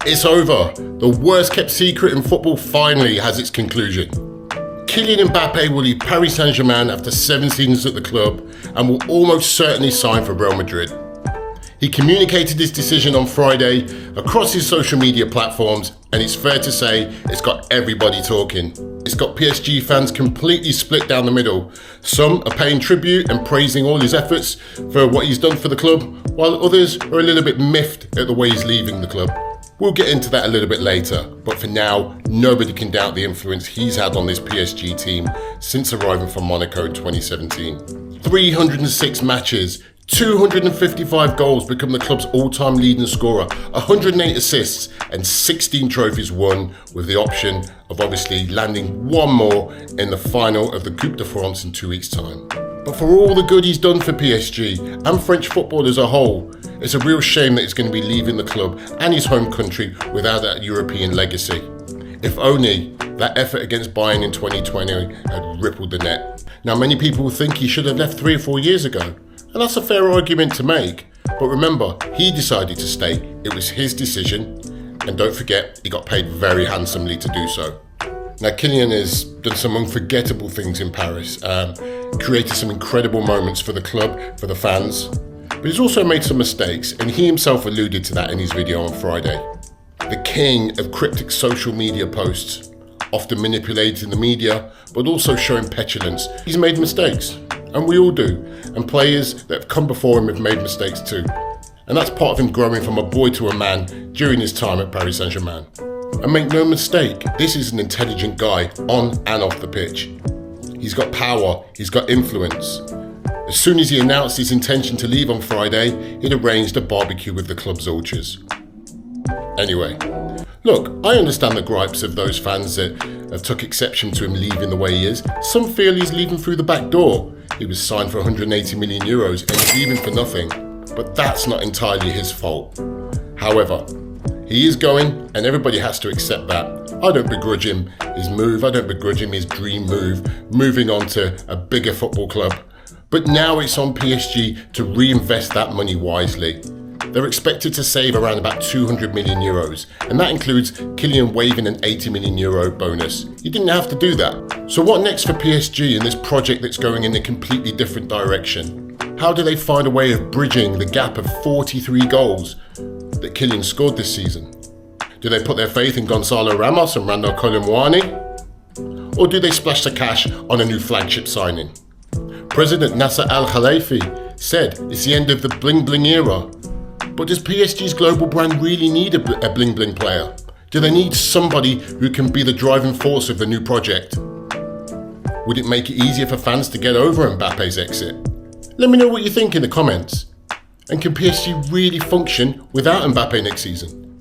It's over. The worst kept secret in football finally has its conclusion. Kylian Mbappe will leave Paris Saint-Germain after 7 seasons at the club and will almost certainly sign for Real Madrid. He communicated his decision on Friday across his social media platforms, and it's fair to say it's got everybody talking. It's got PSG fans completely split down the middle. Some are paying tribute and praising all his efforts for what he's done for the club, while others are a little bit miffed at the way he's leaving the club. We'll get into that a little bit later, but for now, nobody can doubt the influence he's had on this PSG team since arriving from Monaco in 2017. 306 matches, 255 goals, become the club's all-time leading scorer, 108 assists and 16 trophies won, with the option of obviously landing one more in the final of the Coupe de France in 2 weeks' time. But for all the good he's done for PSG and French football as a whole, it's a real shame that he's going to be leaving the club and his home country without that European legacy. If only that effort against Bayern in 2020 had rippled the net. Now, many people think he should have left 3 or 4 years ago, and that's a fair argument to make. But remember, he decided to stay. It was his decision. And don't forget, he got paid very handsomely to do so. Now, Kylian has done some unforgettable things in Paris, created some incredible moments for the club, for the fans, but he's also made some mistakes, and he himself alluded to that in his video on Friday. The king of cryptic social media posts, often manipulating the media, but also showing petulance. He's made mistakes, and we all do, and players that have come before him have made mistakes too. And that's part of him growing from a boy to a man during his time at Paris Saint-Germain. And make no mistake, this is an intelligent guy on and off the pitch. He's got power, he's got influence. As soon as he announced his intention to leave on Friday, he'd arranged a barbecue with the club's ultras. Anyway, look, I understand the gripes of those fans that have took exception to him leaving the way he is. Some feel he's leaving through the back door. He was signed for 180 million euros and he's leaving for nothing. But that's not entirely his fault. However, he is going, and everybody has to accept that. I don't begrudge him his move. I don't begrudge him his dream move, moving on to a bigger football club. But now it's on PSG to reinvest that money wisely. They're expected to save around about 200 million euros, and that includes Kylian waiving an 80 million euro bonus. He didn't have to do that. So what next for PSG in this project that's going in a completely different direction? How do they find a way of bridging the gap of 43 goals that Kylian scored this season? Do they put their faith in Gonzalo Ramos and Randal Colomwani? Or do they splash the cash on a new flagship signing? President Nasser Al-Khelaifi said it's the end of the bling-bling era. But does PSG's global brand really need a bling-bling player? Do they need somebody who can be the driving force of the new project? Would it make it easier for fans to get over Mbappe's exit? Let me know what you think in the comments. And can PSG really function without Mbappe next season?